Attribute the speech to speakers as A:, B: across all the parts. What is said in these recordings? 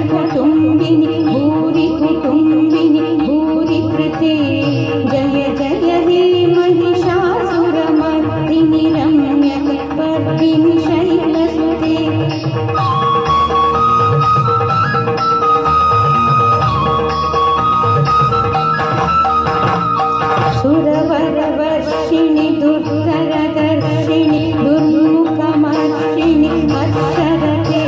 A: कुटुम्बिनि भूरि कुटुम्बिनि भूरि कृते जय जय हे महिषासुरमर्दिनि रम्यकपर्दिनि शैलसुते सुरवरवर्षिणि दुर्धरदर्शिनि दुर्मुखमर्षिणि अक्षरते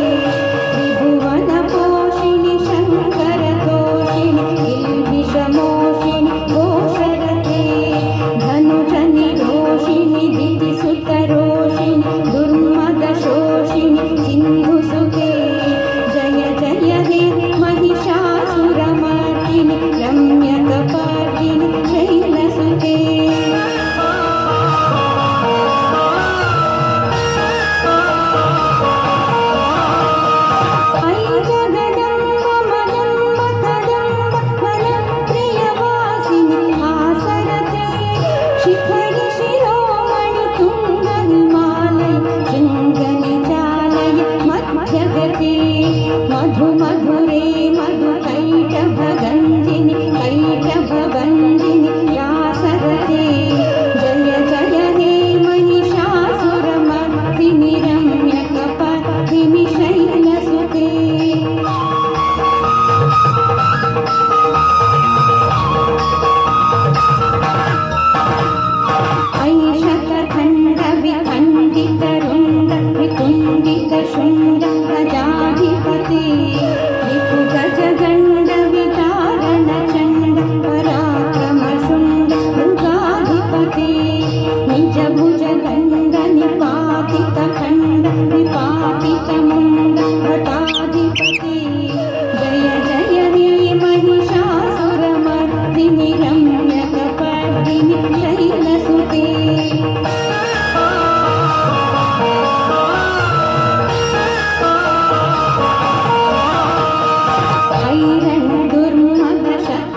A: त्रिभुवनपोषिणि शङ्करतोषिणि गिरिविषमोषिणि घोषरते धनुजनिरोषिणि दितिसुतरोषिणि दुर्मदशोषिणि सिन्धुसुते जय जय हे महिषासुरमर्दिनि रम्यकपर्दिनि शैलसुते मधु मधुरे मधुकैटभगञ्जिनि कैटभगञ्जिनि व्यासरते जय जय हे महिषासुरमर्दिनि रम्यकपर्दिनि शैलसुते ऐशतखण्डविखण्डितरुण्ड वितुण्डितशृण्ड गजाधिपते रिपुगजगण्डविदारणचण्ड पराक्रमशुण्ड मृगाधिपते निजभुजदण्ड निपातितखण्ड निपातितमुण्ड भटाधिपते जय जय हे महिषासुरमर्दिनि रम्यकपर्दिनि शैलसुते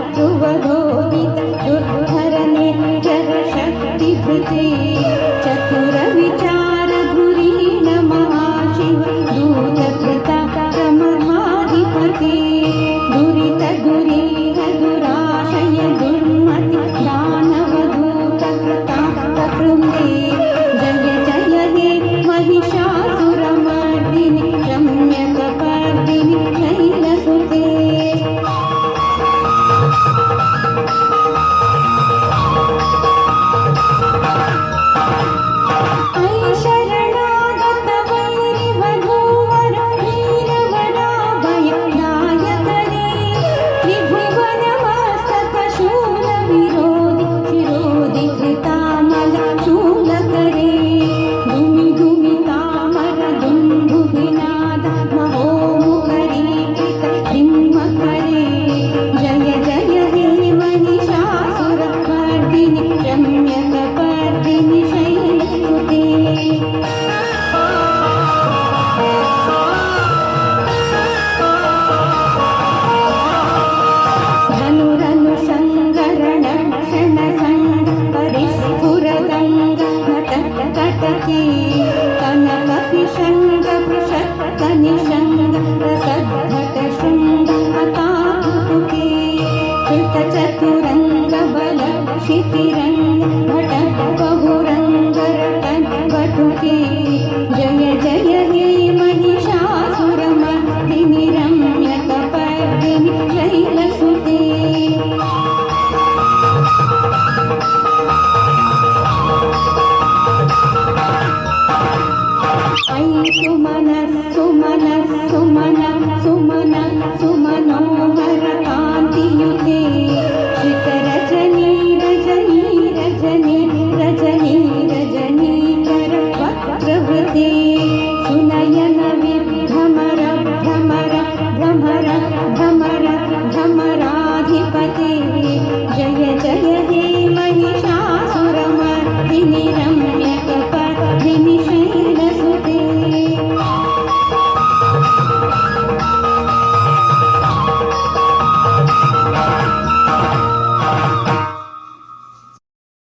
A: दुर्मदशत्रुवधोदित दुर्धरनेत्रशक्तिभृते चतुरविचारधुरीण महाशिव दूतकृताक्रमहाधिपते दुरितदुरीह दुराशय दुर्मति दानवदूतकृतान्तकृते जय जय हे महिषासुरमर्दिनि रम्यकपर्दिनि शैलसुते शरणागत वैरिवधूवर वीरवराभय नायकरे त्रिभुवनमस्तकशूलविरोधि शिरोधि कृतामल शूलकरे धुमि धुमि तामर दुन्दुभिनाद महोमुखरीकृत सिंहकरे जय जय हे महिषासुरमर्दिनि रम्यकपर्दिनि शैलसुते धनुरनुषङ्गरणक्षणसङ्ग परिस्फुरदङ्ग नटकटके कनकपिशङ्ग पृषत्कनिशङ्ग रसद्धटशृङ्ग हताकुतुके कृतचतुरङ्ग बलक्षितिरङ्ग भटबहुरङ्गरटवटुके जय जय हे महिषासुरमर्दिनि रम्यकपर्दिनि शैलसुते ऐ सुमन सुमन सुमन सुमन सुमनो